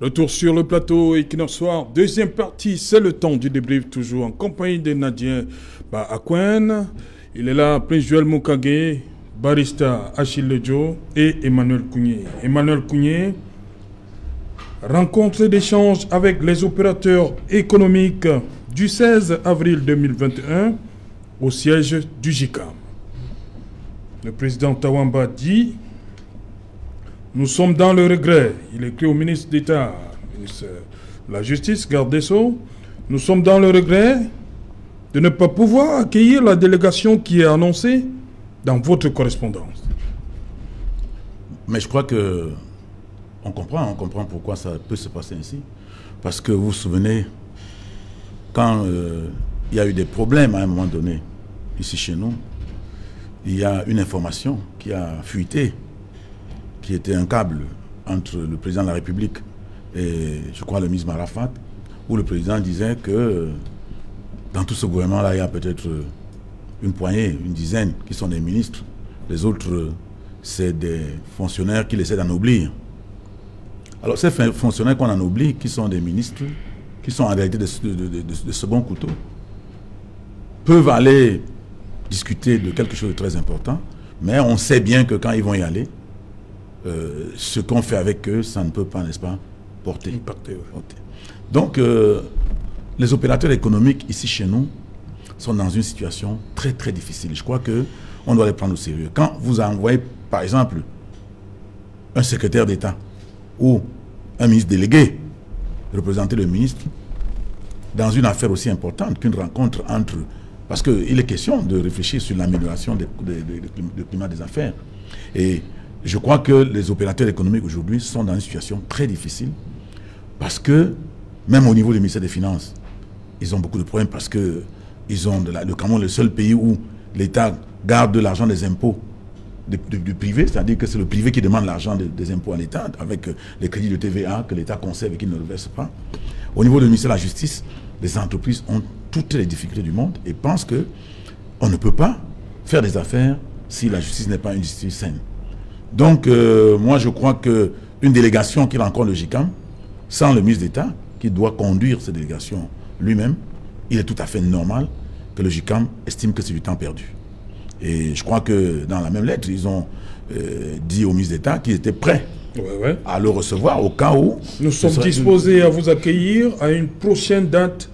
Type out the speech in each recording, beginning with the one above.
Retour sur le plateau Equinox Soir, deuxième partie, c'est le temps du débrief, toujours en compagnie de Nadia Akwen. Il est là, Prince Joël Mokage, barista Achille Lejo et Emmanuel Kounié. Emmanuel Kounié, rencontre d'échange avec les opérateurs économiques du 16 avril 2021 au siège du JICAM. Le président Tawamba dit: nous sommes dans le regret. Il écrit au ministre d'État, ministre de la Justice, garde des Sceaux, nous sommes dans le regret de ne pas pouvoir accueillir la délégation qui est annoncée dans votre correspondance. Mais je crois que on comprend pourquoi ça peut se passer ainsi. Parce que vous vous souvenez, quand il y a eu des problèmes à un moment donné, ici chez nous, il y a une information qui a fuité, qui était un câble entre le président de la République et, je crois, le ministre Marafat, où le président disait que dans tout ce gouvernement-là, il y a peut-être une poignée, une dizaine qui sont des ministres. Les autres, c'est des fonctionnaires qu'il essaie d'anoblir. Alors, ces fonctionnaires qu'on anoblit, qui sont des ministres, qui sont en réalité de second couteau, peuvent aller discuter de quelque chose de très important, mais on sait bien que quand ils vont y aller, ce qu'on fait avec eux, ça ne peut pas, n'est-ce pas, porter. Donc, les opérateurs économiques ici chez nous sont dans une situation très très difficile. Je crois qu'on doit les prendre au sérieux. Quand vous envoyez, par exemple, un secrétaire d'État ou un ministre délégué représenter le ministre dans une affaire aussi importante qu'une rencontre entre... Parce qu'il est question de réfléchir sur l'amélioration du climat des affaires. Et je crois que les opérateurs économiques aujourd'hui sont dans une situation très difficile parce que, même au niveau du ministère des Finances, ils ont beaucoup de problèmes parce que le Cameroun est le seul pays où l'État garde de l'argent des impôts du privé, c'est-à-dire que c'est le privé qui demande l'argent des impôts à l'État avec les crédits de TVA que l'État conserve et qu'il ne le verse pas. Au niveau du ministère de la Justice, les entreprises ont toutes les difficultés du monde et pensent qu'on ne peut pas faire des affaires si la justice n'est pas une justice saine. Donc, moi, je crois qu'une délégation qui rencontre le JICAM, sans le ministre d'État, qui doit conduire cette délégation lui-même, il est tout à fait normal que le JICAM estime que c'est du temps perdu. Et je crois que dans la même lettre, ils ont dit au ministre d'État qu'ils étaient prêts à le recevoir au cas où... Nous sommes disposés à vous accueillir à une prochaine date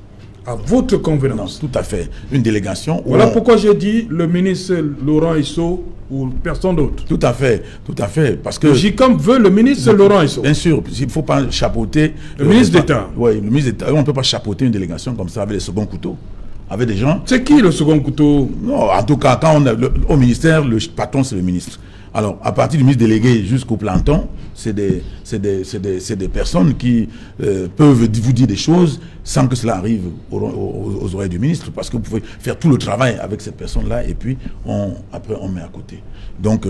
à votre convenance. Non, tout à fait. Une délégation... Voilà pourquoi j'ai dit le ministre Laurent Esso ou personne d'autre. Tout à fait, parce que... Le JICAM veut le ministre Laurent Esso. Bien sûr, il ne faut pas chapeauter... Le ministre d'État. Oui, le ministre d'État. On ne peut pas chapeauter une délégation comme ça avec les seconds couteaux. Avec des gens... C'est qui le second couteau? Non, en tout cas, quand on a au ministère, le patron, c'est le ministre. Alors, à partir du ministre délégué jusqu'au planton, c'est des personnes qui peuvent vous dire des choses sans que cela arrive aux oreilles du ministre, parce que vous pouvez faire tout le travail avec cette personne-là et puis après on met à côté. Donc,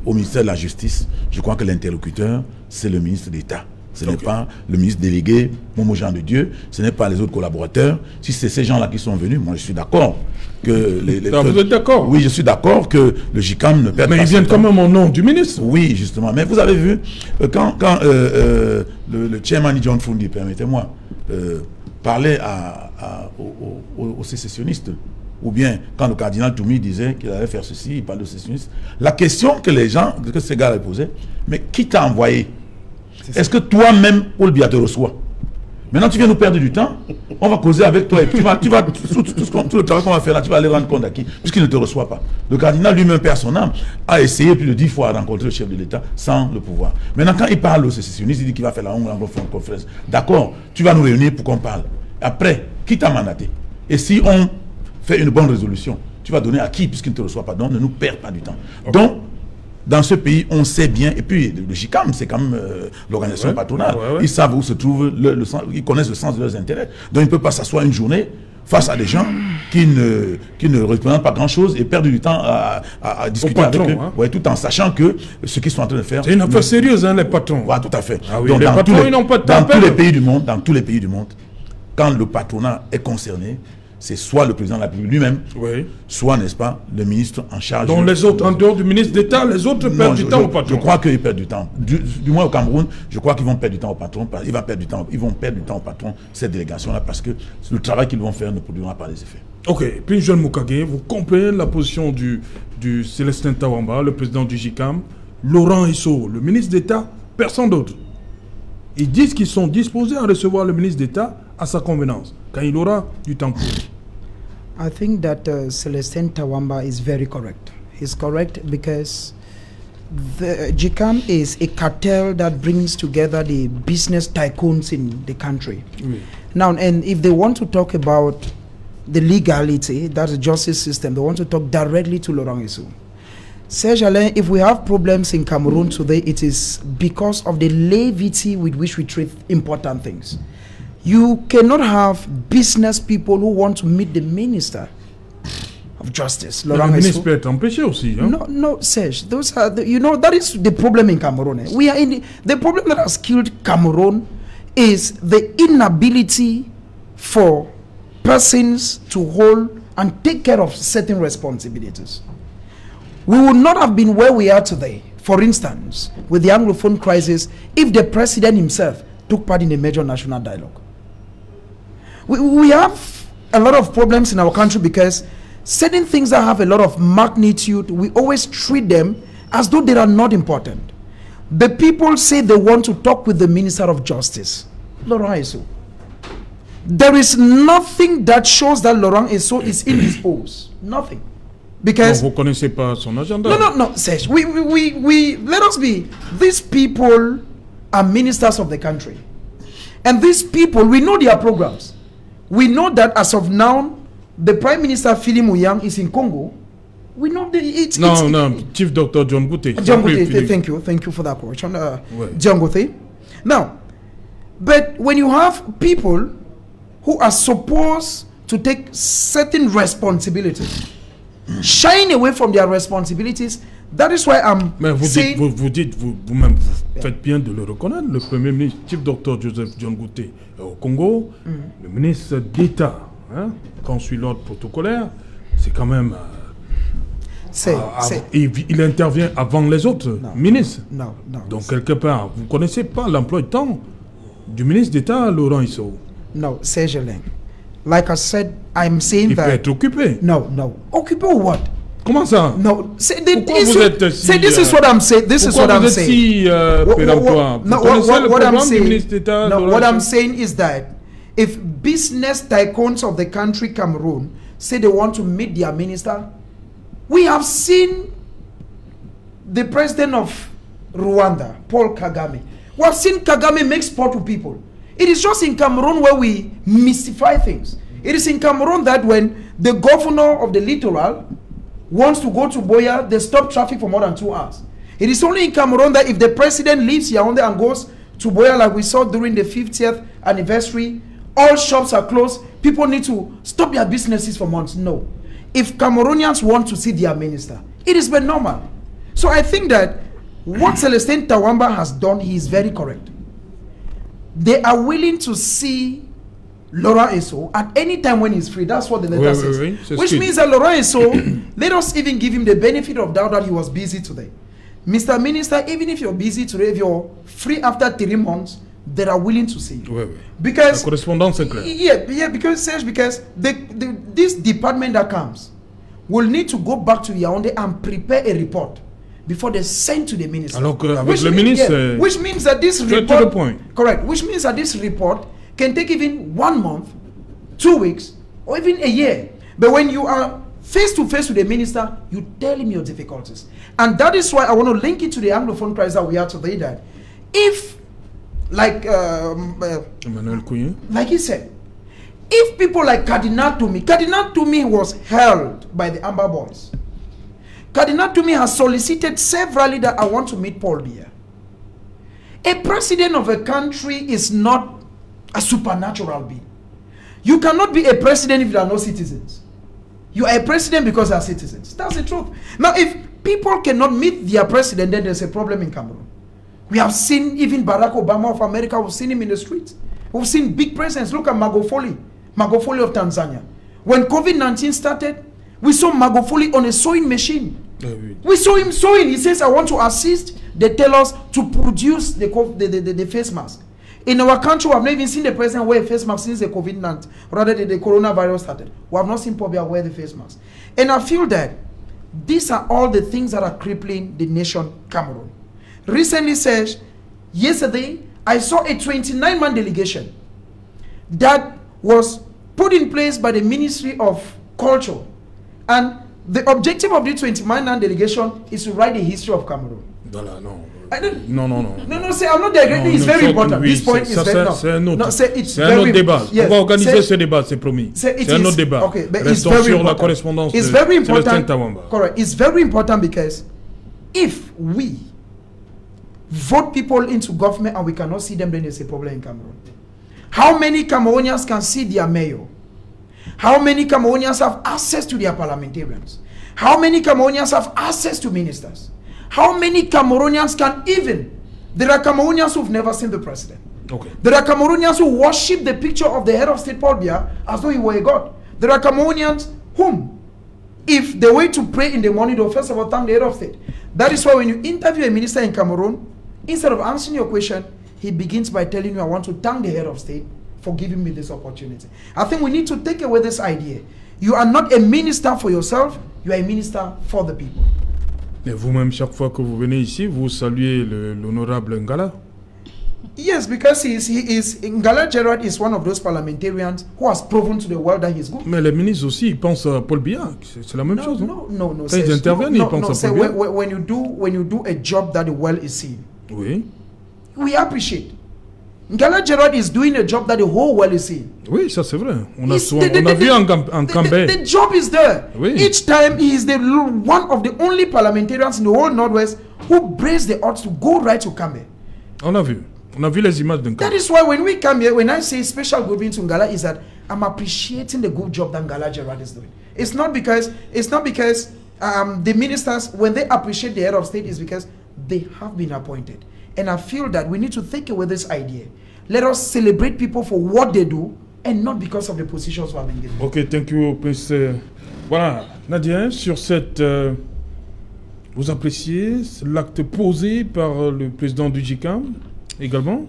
au ministère de la Justice, je crois que l'interlocuteur, c'est le ministre d'État. Ce n'est pas le ministre délégué, Momo Jean de Dieu, ce n'est pas les autres collaborateurs. Si c'est ces gens-là qui sont venus, moi je suis d'accord. Vous êtes d'accord? Oui, je suis d'accord que le JICAM ne perd pas. Mais ils viennent quand même au nom du ministre. Oui, justement. Mais vous avez vu, quand le chairman John Fundi, permettez-moi, parlait aux sécessionnistes, ou bien quand le cardinal Toumi disait qu'il allait faire ceci, il parle de sécessionnistes, la question que ces gars avaient posée, mais qui t'a envoyé? Est-ce que toi-même, Paul Biya, te reçoit? Maintenant, tu viens nous perdre du temps. On va causer avec toi. Et tout le travail qu'on va faire là, tu vas aller rendre compte à qui? Puisqu'il ne te reçoit pas. Le cardinal lui-même, perd son âme, a essayé plus de 10 fois de rencontrer le chef de l'État sans le pouvoir. Maintenant, quand il parle aux sécessionnistes, il dit qu'il va faire la conférence. D'accord, tu vas nous réunir pour qu'on parle. Après, qui t'a mandaté? Et si on fait une bonne résolution, tu vas donner à qui puisqu'il ne te reçoit pas? Donc, ne nous perds pas du temps. Okay. Donc, dans ce pays, on sait bien, et puis le JICAM, c'est quand même l'organisation patronale. Ils savent où se trouve ils connaissent le sens de leurs intérêts. Donc ils ne peuvent pas s'asseoir une journée face à des gens qui ne représentent pas grand-chose et perdre du temps à discuter avec eux, tout en sachant que ce qu'ils sont en train de faire... C'est une affaire sérieuse, hein, les patrons. Oui, tout à fait. Ah oui, donc, les patrons, ils n'ont pas de temps. Dans tous les pays du monde, quand le patronat est concerné, c'est soit le président de la République lui-même, Oui. soit, n'est-ce pas, le ministre en charge. Donc les autres, en dehors du ministre d'État, les autres perdent du temps au patron. Je crois qu'ils perdent du temps. Du moins au Cameroun, je crois qu'ils vont perdre du temps au patron. Ils vont perdre du temps au patron, cette délégation-là, parce que le travail qu'ils vont faire ne produira pas les effets. Ok, puis Jean Mukage, vous comprenez la position du Célestin Tawamba, le président du JICAM, Laurent Esso, le ministre d'État, personne d'autre. Ils disent qu'ils sont disposés à recevoir le ministre d'État à sa convenance, quand il aura du temps pour lui. I think that Celestin Tawamba is very correct. He's correct because the JICAM is a cartel that brings together the business tycoons in the country. Oui. Now, and if they want to talk about the legality, that's the justice system, they want to talk directly to Laurent Esso. Serge Alain, if we have problems in Cameroon today, it is because of the levity with which we treat important things. You cannot have business people who want to meet the Minister of Justice, Laurent Le ministre Esso. peut être empêché aussi. Hein? No, Serge, those are you know, that is the problem in Cameroon. We are in the problem that has killed Cameroon is the inability for persons to hold and take care of certain responsibilities. We would not have been where we are today, for instance, with the Anglophone crisis, if the president himself took part in a major national dialogue. We have a lot of problems in our country because certain things that have a lot of magnitude, we always treat them as though they are not important. The people say they want to talk with the Minister of Justice, Laurent Esso. There is nothing that shows that Laurent Esso is indisposed. Nothing. Because vous ne connaissez pas son agenda. no, Serge. We let us be. These people are ministers of the country, and these people, we know their programs. We know that as of now, the Prime Minister Philippe Mouyang is in Congo. We know it's Chief Dr. John Gouté. John Gouté, thank you for that question, John Gouté. Now, but when you have people who are supposed to take certain responsibilities, shying away from their responsibilities, that is why I'm saying... Vous-même, vous faites bien de le reconnaître. Le Premier ministre, Chief Dr. Joseph John Gouté au Congo, le ministre d'État, hein, quand on suit l'ordre protocolaire, c'est quand même... il intervient avant les autres ministres. Non. Donc, quelque part, vous ne connaissez pas l'emploi de temps du ministre d'État, Laurent Esso. No, Serge Alain. Like I said, I'm saying il that... Il peut être occupé. No. Occupé ou what? Comment ça? No. Pourquoi vous êtes si... this is what I'm saying. This is what I'm saying. What I'm saying... No, what I'm saying is that if business tycoons of the country Cameroon say they want to meet their minister, we have seen the president of Rwanda, Paul Kagame. We have seen Kagame make sport to people. It is just in Cameroon where we mystify things. It is in Cameroon that when the governor of the littoral wants to go to Boya, they stop traffic for more than 2 hours. It is only in Cameroon that if the president leaves Yaoundé and goes to Boya, like we saw during the 50th anniversary, all shops are closed. People need to stop their businesses for months. No. If Cameroonians want to see their minister, it is very normal. So I think that what Celestin Tawamba has done, he is very correct. They are willing to see Laurent Esso at any time when he's free. That's what the letter says. Which means that Laurent Esso, let us even give him the benefit of doubt that he was busy today. Mr. Minister, even if you're busy today, if you're free after 3 months, they are willing to see you. Because la correspondance est claire. Yeah, because this department that comes will need to go back to Yaoundé and prepare a report before they send to the minister. Alors que avec le ministre, which means that this report, correct, which means that this report can take even 1 month, 2 weeks, or even a year. But when you are face to face with the minister, you tell him your difficulties. And that is why I want to link it to the Anglophone crisis that we are today, that if, like Emmanuel Kouyen, like he said, if people like Cardinal Toumi was held by the Amber Boys. Cardinal Toumi has solicited severally that I want to meet Paul Biya. A president of a country is not a supernatural being. You cannot be a president if there are no citizens. You are a president because there are citizens. That's the truth. Now, if people cannot meet their president, then there's a problem in Cameroon. We have seen even Barack Obama of America, we've seen him in the streets. We've seen big presidents. Look at Magufuli of Tanzania. When COVID-19 started, we saw Magufuli on a sewing machine. We saw him sewing. He says, I want to assist. They tell us to produce the face mask. In our country, we have not even seen the president wear a face mask since the COVID-19, rather than the coronavirus started. We have not seen Pobia wear the face mask. And I feel that these are all the things that are crippling the nation Cameroon. Recently says, yesterday, I saw a 29-man delegation that was put in place by the Ministry of Culture. And the objective of the 29-man delegation is to write the history of Cameroon. No, say, I'm not degrading, it's very important. This point is very important. C'est un autre débat. On va organiser ce débat, c'est promis. C'est un autre débat. Okay, but it's very sur important. La correspondance it's very important. Correct. It's very important because if we vote people into government and we cannot see them, then there's a problem in Cameroon. How many Cameroonians can see their mayor? How many Cameroonians have access to their parliamentarians? How many Cameroonians have access to ministers? How many Cameroonians can even... There are Cameroonians who've never seen the president. Okay. There are Cameroonians who worship the picture of the head of state, Paul Biya, as though he were a god. There are Cameroonians whom, if they were to pray in the morning, they'll first of all thank the head of state. That is why when you interview a minister in Cameroon, instead of answering your question, he begins by telling you, I want to thank the head of state for giving me this opportunity. I think we need to take away this idea. You are not a minister for yourself, you are a minister for the people. Et vous-même, chaque fois que vous venez ici, vous saluez l'honorable Ngala? Yes, because Ngala Gerard is one of those parliamentarians who has proven to the world that he is good. Mais les ministres aussi, ils pensent à Paul Biya. C'est la même chose. No. Quand ils interviennent, ils pensent à Paul Biya. When you do a job that the world is seeing, oui, we appreciate. Ngala Gerard is doing a job that the whole world is seeing. Oui, ça c'est vrai. On a vu en Cambé. The job is there. Oui. Each time he is one of the only parliamentarians in the whole Northwest who brace the odds to go right to Cambé. On a vu les images de Ngala. That is why when we come here, when I say special good to Ngala, is that I'm appreciating the good job that Ngala Gerard is doing. It's not because the ministers, when they appreciate the head of state, is because they have been appointed. And I feel that we need to take away this idea. Let us celebrate people for what they do and not because of the positions we have been given. Ok, thank you, Prince. Voilà, Nadia, sur cette... vous appréciez l'acte posé par le président du GICAM également?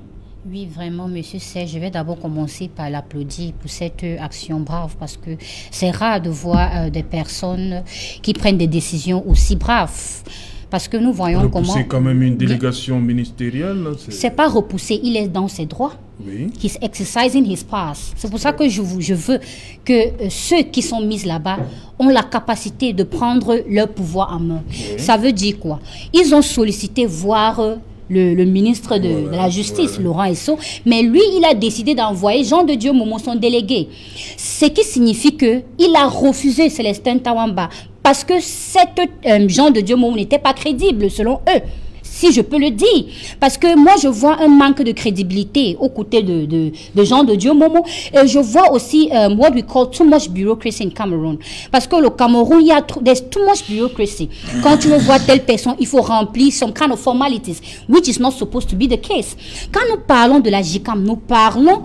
Oui, vraiment, Monsieur Serge, je vais d'abord commencer par l'applaudir pour cette action brave parce que c'est rare de voir des personnes qui prennent des décisions aussi braves. Parce que nous voyons comment... C'est quand même une délégation ministérielle. C'est pas repoussé, il est dans ses droits. Oui. He's exercising his powers. C'est pour ça que je veux que ceux qui sont mis là-bas ont la capacité de prendre leur pouvoir en main. Oui. Ça veut dire quoi? Ils ont sollicité voir... Le ministre de la Justice, Laurent Esso, mais lui, il a décidé d'envoyer Jean de Dieu Momo, son délégué. Ce qui signifie qu'il a refusé Célestin Tawamba parce que cette Jean de Dieu Momo n'était pas crédible selon eux. Si je peux le dire, parce que moi je vois un manque de crédibilité aux côtés de Jean de Dieu Momo, et je vois aussi what we call too much bureaucracy in Cameroon, parce que le Cameroun, il y a there's too much bureaucracy. Quand tu vois telle personne, il faut remplir some kind of formalities, which is not supposed to be the case. Quand nous parlons de la GICAM, nous parlons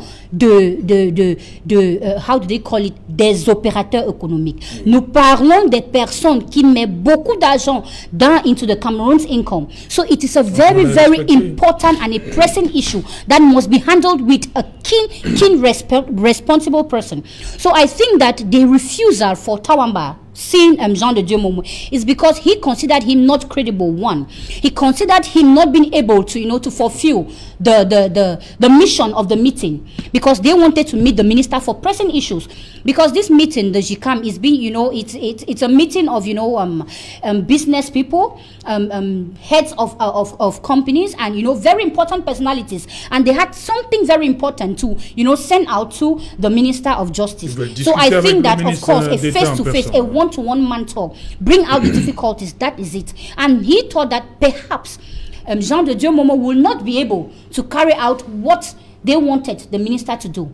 how do they call it, des opérateurs économiques. Nous parlons des personnes qui mettent beaucoup d'argent into the Cameroon's income. So it is a very important and a pressing issue that must be handled with a keen responsible person. So I think that the refusal for Tawamba seeing Jean de Dieu Momo is because he considered him not credible. One, he considered him not being able to to fulfill the mission of the meeting, because they wanted to meet the minister for pressing issues. Because this meeting, the GICAM, is being it's a meeting of business people, heads of companies, and very important personalities, and they had something very important to send out to the Minister of Justice. So I think that of course a face-to-face, a one-to-one man talk, bring out the difficulties. That is it. And he thought that perhaps Jean de Dieu Momo will not be able to carry out what they wanted the minister to do.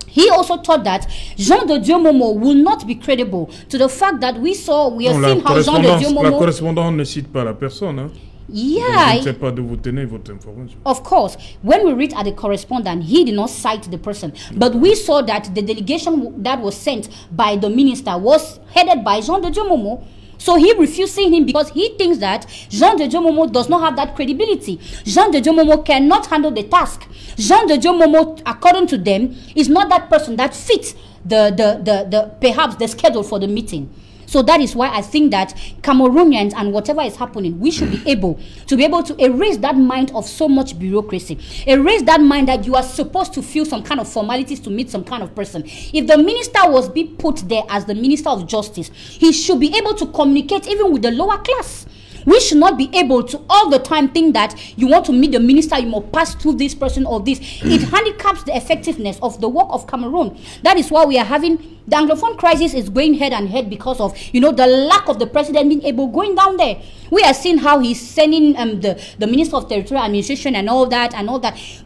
He also thought that Jean de Dieu Momo will not be credible to the fact that we are seeing how Jean de Dieu Momo... La correspondance ne cite pas la personne. Hein? Yeah. Je ne sais pas d'où vous tenez votre information. Of course, when we read at the correspondent, he did not cite the person. But we saw that the delegation that was sent by the minister was headed by Jean de Dieu Momo. So he refused seeing him because he thinks that Jean de Dieu Momo does not have that credibility. Jean de Dieu Momo cannot handle the task. Jean de Dieu Momo, according to them, is not that person that fits perhaps the schedule for the meeting. So that is why I think that Cameroonians and whatever is happening, we should be able to erase that mind of so much bureaucracy. Erase that mind that you are supposed to feel some kind of formalities to meet some kind of person. If the minister was being put there as the Minister of Justice, he should be able to communicate even with the lower class. We should not be able to all the time think that you want to meet the minister, you must pass through this person or this. It handicaps the effectiveness of the work of Cameroon. That is why we are having the Anglophone crisis is going head and head because of, the lack of the president being able going down there. We are seeing how he's sending the Minister of Territorial Administration and all that.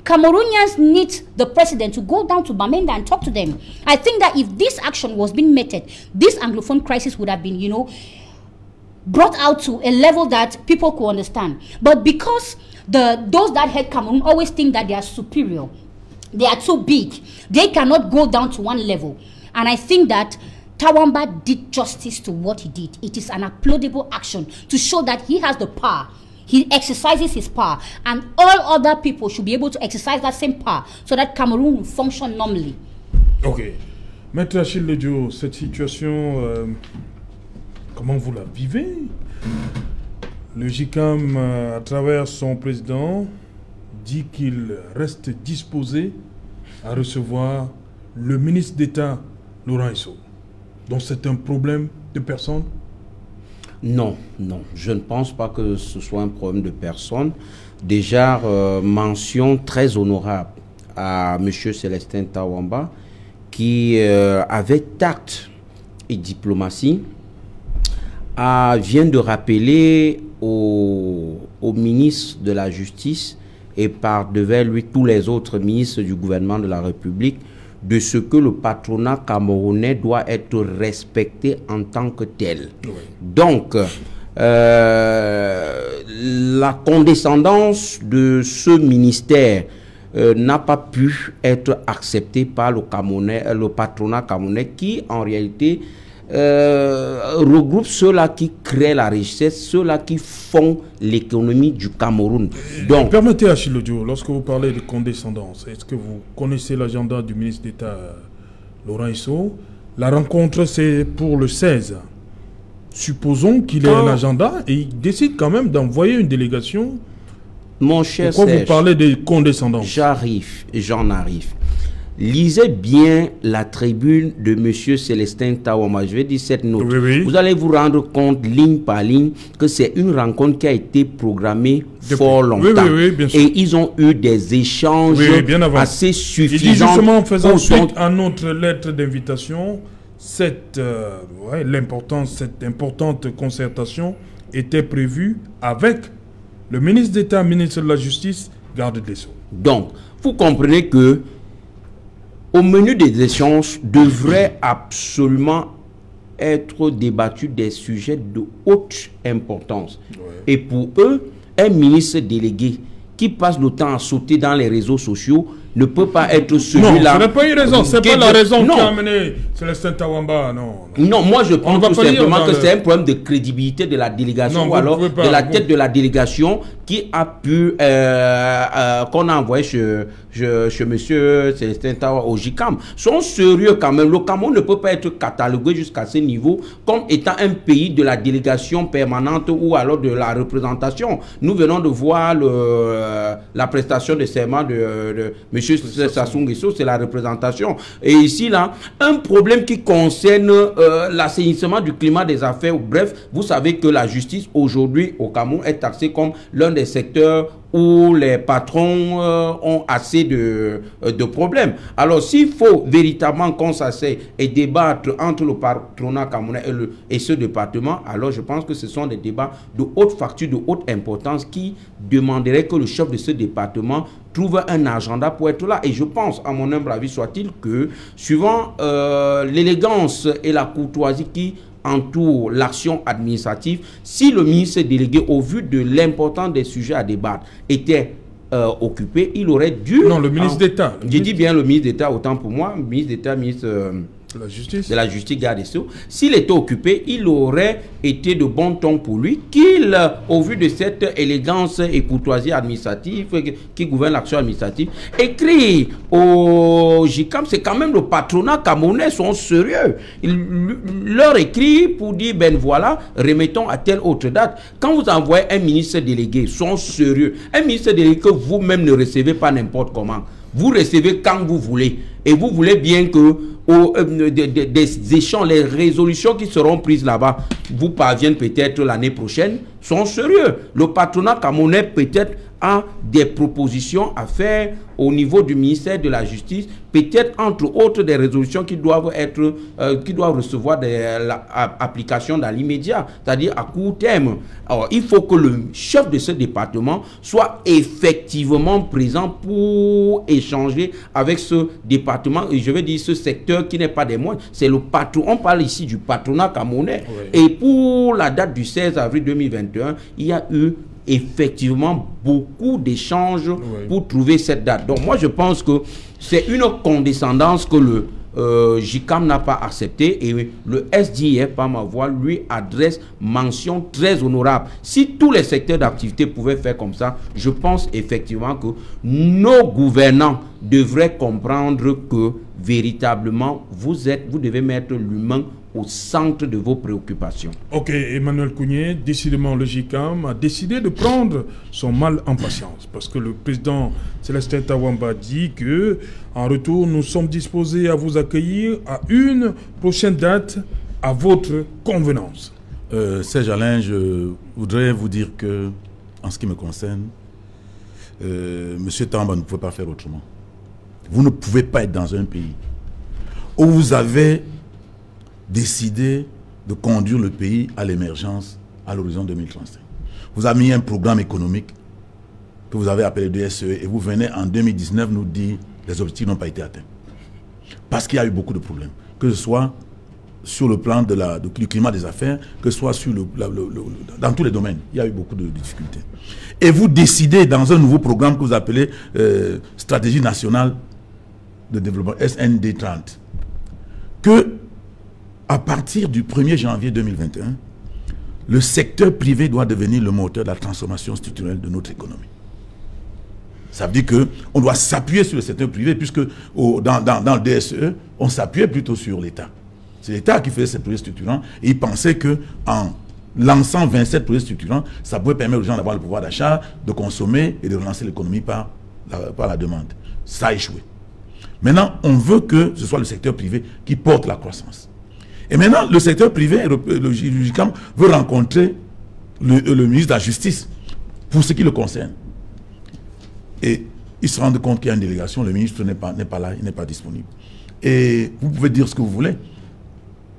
Cameroonians need the president to go down to Bamenda and talk to them. I think that if this action was being meted, this Anglophone crisis would have been, brought out to a level that people could understand. But because those that head Cameroon always think that they are superior, they are too big, they cannot go down to one level. And I think that Tawamba did justice to what he did. It is an applaudable action to show that he has the power. He exercises his power, and all other people should be able to exercise that same power so that Cameroon will function normally. Ok. Maître Achille Ledio, cette situation... comment vous la vivez? Le JICAM, à travers son président, dit qu'il reste disposé à recevoir le ministre d'État, Laurent Esso. Donc c'est un problème de personne? Non, je ne pense pas que ce soit un problème de personne. Déjà, mention très honorable à M. Célestin Tawamba, qui, avec tact et diplomatie, vient de rappeler au ministre de la Justice et par devers lui tous les autres ministres du gouvernement de la République de ce que le patronat camerounais doit être respecté en tant que tel. Oui. Donc, la condescendance de ce ministère n'a pas pu être acceptée par le patronat camerounais qui, en réalité, regroupe ceux-là qui créent la richesse, ceux-là qui font l'économie du Cameroun. Donc, permettez, Achille Ledio, lorsque vous parlez de condescendance, est-ce que vous connaissez l'agenda du ministre d'État Laurent Esso? La rencontre, c'est pour le 16. Supposons qu'il ait un agenda et il décide quand même d'envoyer une délégation. Mon cher Pourquoi Serge, vous parlez de condescendance? J'en arrive. Lisez bien la tribune de M. Célestin Tawamba. Je vais dire cette note. Oui. Vous allez vous rendre compte, ligne par ligne, que c'est une rencontre qui a été programmée fort longtemps. Oui, bien sûr. Et ils ont eu des échanges assez suffisants. Il dit justement, en faisant suite à notre lettre d'invitation, cette importante concertation était prévue avec le ministre d'État, ministre de la Justice, garde des Sceaux. Donc, vous comprenez que au menu des échanges devrait absolument être débattu des sujets de haute importance. Ouais. Et pour eux, un ministre délégué qui passe le temps à sauter dans les réseaux sociaux ne peut pas être celui-là. Non, ce n'est pas une raison. C'est pas la raison qui a amené Célestin Tawamba. Non, moi je pense tout simplement que c'est un problème de crédibilité de la délégation ou alors de la tête de la délégation qui a pu, qu'on a envoyé chez monsieur Célestin Tawamba au JICAM. Sont sérieux quand même. Le Cameroun ne peut pas être catalogué jusqu'à ce niveau comme étant un pays de la délégation permanente ou alors de la représentation. Nous venons de voir la prestation de serment de monsieur Sassou Nguesso, c'est la représentation. Et ici, là, un problème qui concerne l'assainissement du climat des affaires. Bref, vous savez que la justice aujourd'hui au Cameroun est taxée comme l'un des secteurs où les patrons ont assez de problèmes. Alors, s'il faut véritablement qu'on s'asseye et débattre entre le patronat camerounais et ce département, alors je pense que ce sont des débats de haute facture, de haute importance qui demanderaient que le chef de ce département trouve un agenda pour être là. Et je pense, à mon humble avis soit-il, que suivant l'élégance et la courtoisie qui entoure l'action administrative, si le ministre délégué, au vu de l'importance des sujets à débattre, était occupé, il aurait dû... Non, le ministre d'État. Je dis bien le ministre d'État, autant pour moi, ministre d'État, ministre... de la justice, garde des Sceaux. S'il était occupé, il aurait été de bon ton pour lui qu'il, au vu de cette élégance et courtoisie administrative qui gouverne l'action administrative, écrit au JICAM, c'est quand même le patronat camerounais, sont sérieux. Il leur écrit pour dire, ben voilà, remettons à telle autre date. Quand vous envoyez un ministre délégué, sont sérieux. Un ministre délégué que vous-même ne recevez pas n'importe comment. Vous recevez quand vous voulez. Et vous voulez bien que des échanges, les résolutions qui seront prises là-bas vous parviennent peut-être l'année prochaine, sont sérieux. Le patronat camerounais peut-être a des propositions à faire au niveau du ministère de la Justice, peut-être entre autres des résolutions qui doivent être, qui doivent recevoir l'application dans l'immédiat, c'est-à-dire à court terme. Alors, il faut que le chef de ce département soit effectivement présent pour échanger avec ce département, et je vais dire ce secteur qui n'est pas des moindres, c'est le patron. On parle ici du patronat camerounais. Oui. Et pour la date du 16 avril 2021, il y a eu effectivement beaucoup d'échanges pour trouver cette date. Donc moi je pense que c'est une condescendance que le JICAM n'a pas accepté, et le SDF par ma voix lui adresse mention très honorable. Si tous les secteurs d'activité pouvaient faire comme ça, je pense effectivement que nos gouvernants devraient comprendre que véritablement vous devez mettre l'humain au centre de vos préoccupations. Ok, Emmanuel Kounié, décidément le JICAM a décidé de prendre son mal en patience, parce que le président Célestin Tawamba dit que en retour, nous sommes disposés à vous accueillir à une prochaine date à votre convenance. Serge Alain, je voudrais vous dire que, en ce qui me concerne, M. Tawamba ne pouvait pas faire autrement. Vous ne pouvez pas être dans un pays où vous avez décidé de conduire le pays à l'émergence à l'horizon 2035. Vous avez mis un programme économique que vous avez appelé DSE, et vous venez en 2019 nous dire que les objectifs n'ont pas été atteints. Parce qu'il y a eu beaucoup de problèmes, que ce soit sur le plan du climat des affaires, que ce soit sur dans tous les domaines. Il y a eu beaucoup de difficultés. Et vous décidez dans un nouveau programme que vous appelez Stratégie nationale de développement, SND 30, que à partir du 1er janvier 2021, le secteur privé doit devenir le moteur de la transformation structurelle de notre économie. Ça veut dire qu'on doit s'appuyer sur le secteur privé, puisque dans le DSE, on s'appuyait plutôt sur l'État. C'est l'État qui faisait ces projets structurants, et il pensait qu'en lançant 27 projets structurants, ça pouvait permettre aux gens d'avoir le pouvoir d'achat, de consommer et de relancer l'économie par la demande. Ça a échoué. Maintenant, on veut que ce soit le secteur privé qui porte la croissance. Et maintenant, le secteur privé, le JICAM, veut rencontrer le ministre de la Justice pour ce qui le concerne. Et ils se rendent compte qu'il y a une délégation, le ministre n'est pas là, il n'est pas disponible. Et vous pouvez dire ce que vous voulez.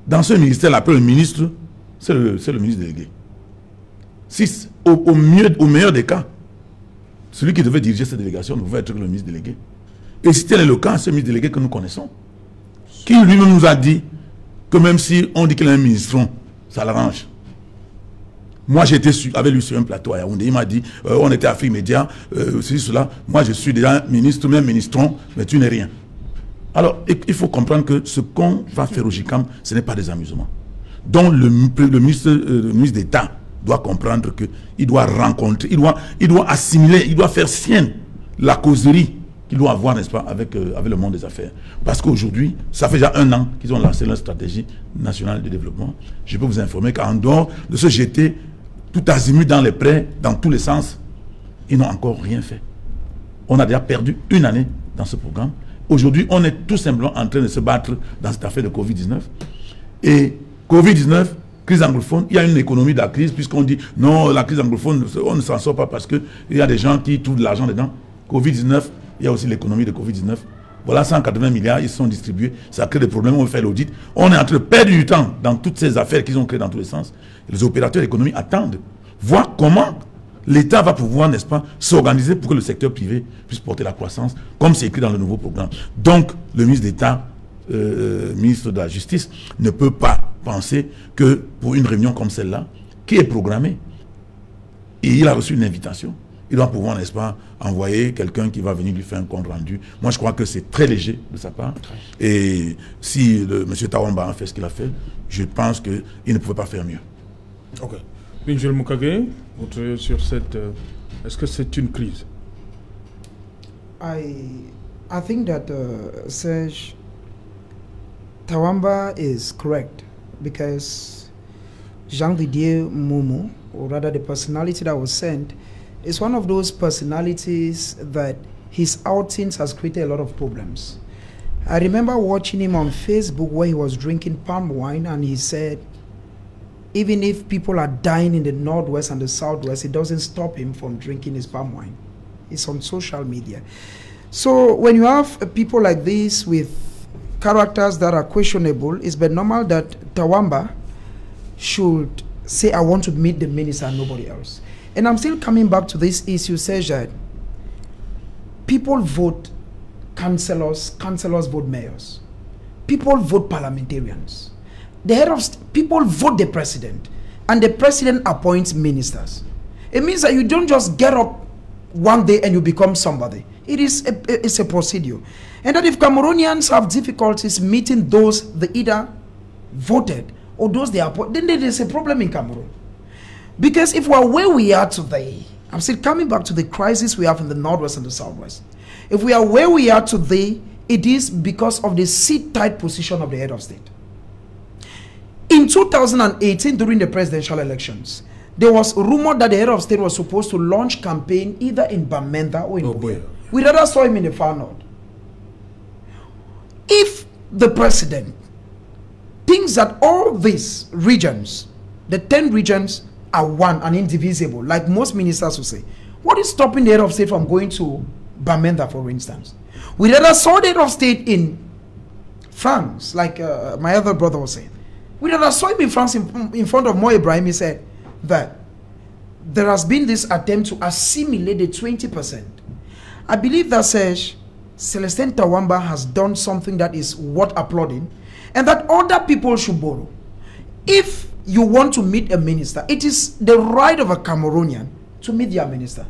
Dans ce ministère, après le ministre, c'est le ministre délégué. Si, au meilleur des cas, celui qui devait diriger cette délégation devait être le ministre délégué. Et si tel est le cas, ce ministre délégué que nous connaissons, qui lui-même nous a dit que même si on dit qu'il est un ministron, ça l'arrange. Moi, j'étais avec lui sur un plateau à Yaoundé. Il m'a dit, on était à Afrique Média, ceci, cela. Moi, je suis déjà ministre, même ministron, mais tu n'es rien. Alors, il faut comprendre que ce qu'on va faire au JICAM, ce n'est pas des amusements. Donc, le ministre d'État doit comprendre qu'il doit rencontrer, il doit assimiler, il doit faire sienne la causerie qu'il doit avoir, n'est-ce pas, avec le monde des affaires. Parce qu'aujourd'hui, ça fait déjà 1 an qu'ils ont lancé leur stratégie nationale de développement. Je peux vous informer qu'en dehors de se jeter tout azimut dans les prêts, dans tous les sens, ils n'ont encore rien fait. On a déjà perdu 1 année dans ce programme. Aujourd'hui, on est tout simplement en train de se battre dans cette affaire de Covid-19. Et Covid-19, crise anglophone, il y a une économie de la crise, puisqu'on dit non, la crise anglophone, on ne s'en sort pas parce qu'il y a des gens qui trouvent de l'argent dedans. Covid-19, il y a aussi l'économie de Covid-19. Voilà 180 milliards, ils sont distribués. Ça crée des problèmes, on fait l'audit. On est en train de perdre du temps dans toutes ces affaires qu'ils ont créées dans tous les sens. Les opérateurs économiques attendent, voir comment l'État va pouvoir, n'est-ce pas, s'organiser pour que le secteur privé puisse porter la croissance, comme c'est écrit dans le nouveau programme. Donc, le ministre d'État, ministre de la Justice, ne peut pas penser que pour une réunion comme celle-là, qui est programmée, et il a reçu une invitation, il doit pouvoir, n'est-ce pas, envoyer quelqu'un qui va venir lui faire un compte rendu. Moi, je crois que c'est très léger de sa part. Et si M. Tawamba a fait ce qu'il a fait, je pense qu'il ne pouvait pas faire mieux. Ok. Binjel Mukage, sur cette... Est-ce que c'est une crise? I think that Serge Tawamba is correct, because Jean-Didier Momo, or rather the personality that was sent, is one of those personalities that his outings has created a lot of problems. I remember watching him on Facebook where he was drinking palm wine, and he said, even if people are dying in the Northwest and the Southwest, it doesn't stop him from drinking his palm wine. It's on social media. So when you have people like this with characters that are questionable, it's but normal that Tawamba should say, I want to meet the minister and nobody else. And I'm still coming back to this issue, says that people vote councillors, councillors vote mayors. People vote parliamentarians. The head of people vote the president, and the president appoints ministers. It means that you don't just get up one day and you become somebody. It's a procedure. And that if Cameroonians have difficulties meeting those they either voted or those they appointed, then there is a problem in Cameroon. Because if we're where we are today, I'm still coming back to the crisis we have in the Northwest and the Southwest. If we are where we are today, it is because of the seat-tight position of the head of state. In 2018, during the presidential elections, there was rumor that the head of state was supposed to launch campaign either in Bamenda or in Buea. We rather saw him in the far north. If the president thinks that all these regions, the 10 regions, are one and indivisible, like most ministers will say, what is stopping the head of state from going to Bamenda, for instance? We rather saw the head of state in France, like my other brother was saying. We rather saw him in France in front of Mo Ibrahim. He said that there has been this attempt to assimilate the 20%. I believe that Celestin Tawamba has done something that is worth applauding, and that other people should borrow. If you want to meet a minister, it is the right of a Cameroonian to meet their minister.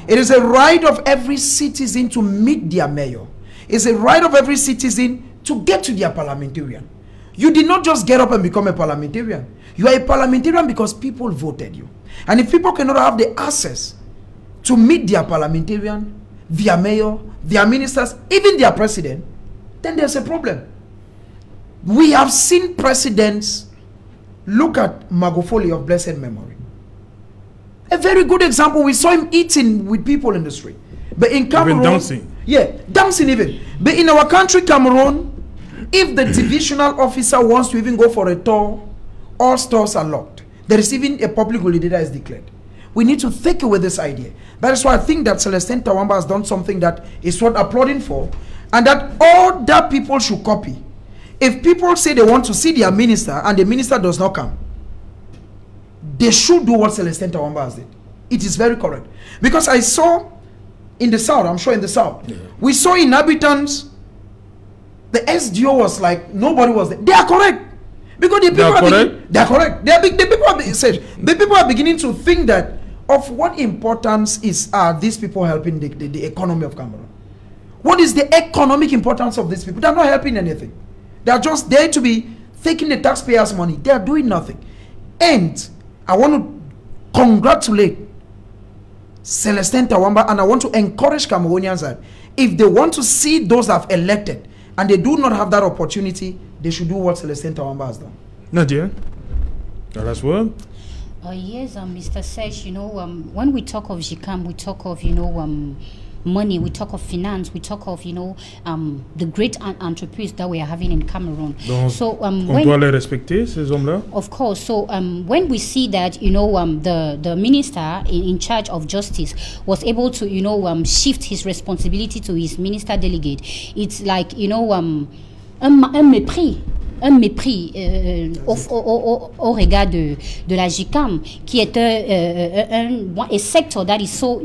It is a right of every citizen to meet their mayor. It's a right of every citizen to get to their parliamentarian. You did not just get up and become a parliamentarian. You are a parliamentarian because people voted you. And if people cannot have the access to meet their parliamentarian, their mayor, their ministers, even their president, then there's a problem. We have seen presidents. Look at Magufuli of blessed memory. A very good example. We saw him eating with people in the street. But in Cameroon, even dancing. Yeah, dancing even. But in our country, Cameroon, if the divisional officer wants to even go for a tour, all stores are locked. There is even a public holiday that is declared. We need to think away this idea. That is why I think that Celestin Tawamba has done something that is worth applauding for, and that all that people should copy. If people say they want to see their minister and the minister does not come, they should do what Celestin Tawamba has did. It is very correct. Because I saw in the south, I'm sure in the south, we saw inhabitants, the SDO was like, nobody was there. They are correct. Because the people are correct. They are correct. The people are beginning to think that of what importance are these people helping the economy of Cameroon. What is the economic importance of these people? They are not helping anything. They are just there to be taking the taxpayers' money. They are doing nothing. And I want to congratulate Celestin Tawamba, and I want to encourage Cameroonians that if they want to see those that have elected and they do not have that opportunity, they should do what Celestin Tawamba has done. Nadia, the last word? Yes, Mr. Sesh, when we talk of GICAM, we talk of, money, we talk of finance, we talk of, the great entrepreneurs that we are having in Cameroon. Donc, so, on doit les respecter, ces hommes-là? Of course. So, when we see that, the minister in charge of justice was able to, shift his responsibility to his minister delegate, it's like, un mépris mépris au regard de la JICAM, qui est a sector that is so,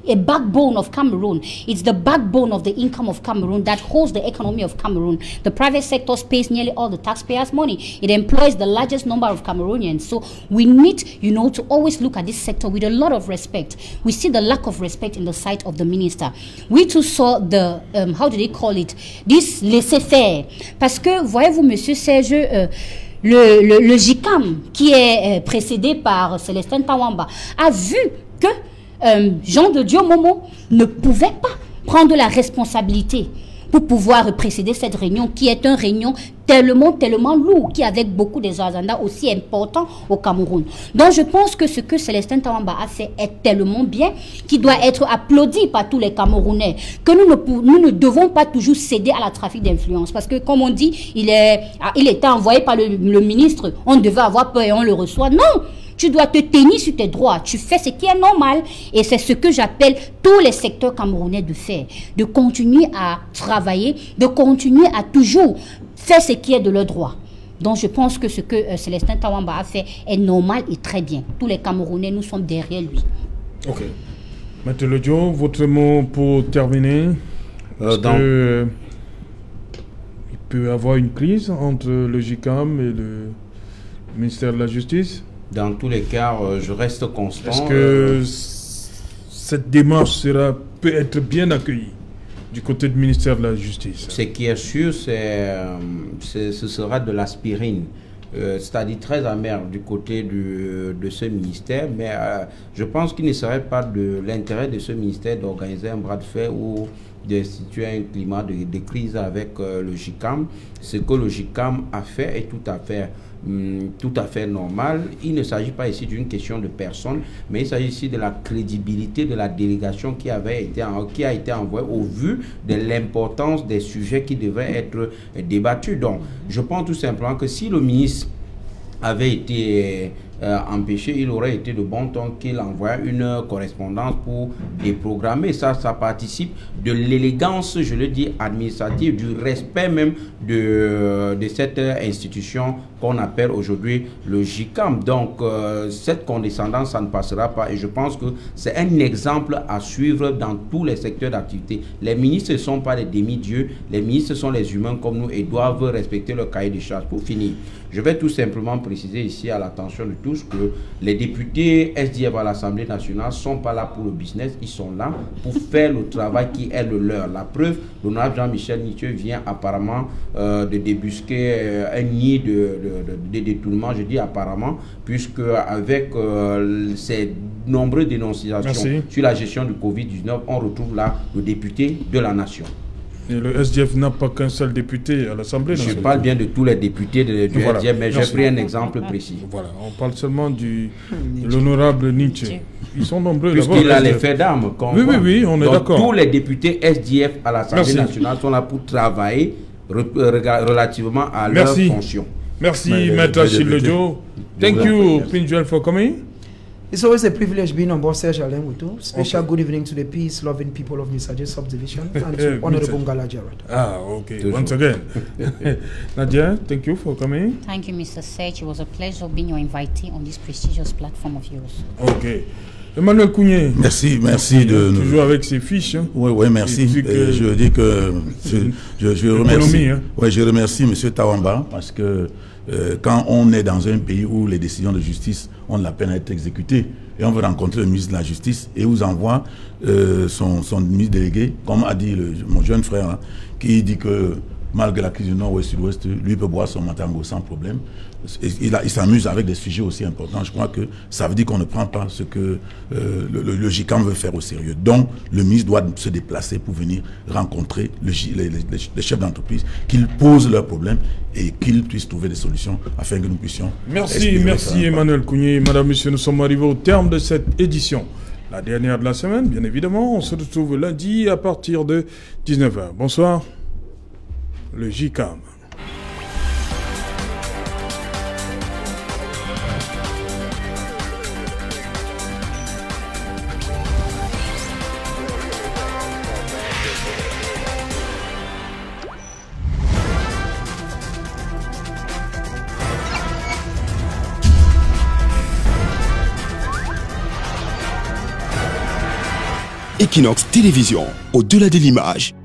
a backbone of Cameroon. It's the backbone of the income of Cameroon that holds the economy of Cameroon. The private sector pays nearly all the taxpayers' money. It employs the largest number of Cameroonians. So we need, to always look at this sector with a lot of respect. We see the lack of respect in the sight of the minister. We too saw the, how do they call it, this laissez-faire. Parce que, voyez-vous, monsieur Serge, le JICAM, qui est précédé par Célestin Tawamba, a vu que Jean de Dieu Momo ne pouvait pas prendre la responsabilité pour pouvoir précéder cette réunion, qui est une réunion tellement lourde, qui avec beaucoup des agendas aussi importants au Cameroun. Donc je pense que ce que Célestin Tawamba a fait est tellement bien, qu'il doit être applaudi par tous les Camerounais, que nous ne devons pas toujours céder à la trafic d'influence, parce que comme on dit, il était envoyé par le ministre, on devait avoir peur et on le reçoit. Non! Tu dois te tenir sur tes droits. Tu fais ce qui est normal. Et c'est ce que j'appelle tous les secteurs camerounais de faire. De continuer à travailler, de continuer à toujours faire ce qui est de leur droit. Donc je pense que ce que Célestin Tawamba a fait est normal et très bien. Tous les Camerounais, nous sommes derrière lui. Ok. Maître Lodjo, votre mot pour terminer. Il peut y avoir une crise entre le JICAM et le ministère de la Justice? Dans tous les cas, je reste constant. Est-ce que cette démarche peut être bien accueillie du côté du ministère de la Justice? Ce qui est sûr, ce sera de l'aspirine. C'est-à-dire très amer du côté de ce ministère, mais je pense qu'il ne serait pas de l'intérêt de ce ministère d'organiser un bras de fer ou d'instituer un climat de crise avec le JICAM. Ce que le JICAM a fait est tout à fait normal. Il ne s'agit pas ici d'une question de personne, mais il s'agit ici de la crédibilité de la délégation qui a été envoyée au vu de l'importance des sujets qui devaient être débattus. Donc, je pense tout simplement que si le ministre avait été empêché, il aurait été de bon ton qu'il envoie une correspondance pour déprogrammer. Ça participe de l'élégance, je le dis, administrative, du respect même de cette institution qu'on appelle aujourd'hui le JICAM. Donc, cette condescendance, ça ne passera pas. Et je pense que c'est un exemple à suivre dans tous les secteurs d'activité. Les ministres ne sont pas des demi-dieux. Les ministres sont les humains comme nous et doivent respecter le cahier des charges. Pour finir, je vais tout simplement préciser ici à l'attention de tous que les députés SDF à l'Assemblée nationale ne sont pas là pour le business, ils sont là pour faire le travail qui est le leur. La preuve, l'honorable Jean-Michel Nitieux vient apparemment de débusquer un nid de détournement, je dis apparemment, puisque avec ces nombreuses dénonciations sur la gestion du Covid-19, on retrouve là le député de la nation. Et le SDF n'a pas qu'un seul député à l'Assemblée nationale. Je parle bien de tous les députés du SDF, mais j'ai pris un exemple précis. Voilà, on parle seulement de l'honorable Nietzsche. Ils sont nombreux. Puisqu'il a les faits d'armes. Oui, on est d'accord. Tous les députés SDF à l'Assemblée nationale sont là pour travailler relativement à leur fonction. Merci, Maître Achille Lodjo. Thank you, Prince Joel, for coming. It's always a privilege being on board Serge Alain Wuto. Special good evening to the peace-loving people of Misaje Subdivision and to Honorable Ngala Jarrett. Okay. Once again. Nadia, thank you for coming. Thank you, Mr. Serge. It was a pleasure being your invitee on this prestigious platform of yours. Okay. Emmanuel Kounié. Merci de nous. Toujours avec ses fiches. Hein. Oui, merci. Je dis que je remercie. Hein. Oui, je remercie M. Tawamba parce que quand on est dans un pays où les décisions de justice ont de la peine à être exécutées et on veut rencontrer le ministre de la Justice et vous envoie son ministre délégué, comme a dit mon jeune frère, hein, qui dit que malgré la crise du Nord-Ouest, Sud-Ouest, lui peut boire son matango sans problème. Il s'amuse avec des sujets aussi importants. Je crois que ça veut dire qu'on ne prend pas ce que le JICAM veut faire au sérieux. Donc, le ministre doit se déplacer pour venir rencontrer les chefs d'entreprise, qu'ils posent leurs problèmes et qu'ils puissent trouver des solutions afin que nous puissions... Merci Emmanuel Kounié. Madame, Monsieur, nous sommes arrivés au terme de cette édition. La dernière de la semaine, bien évidemment. On se retrouve lundi à partir de 19h. Bonsoir. Le JICAM. Equinox Télévision, au-delà de l'image.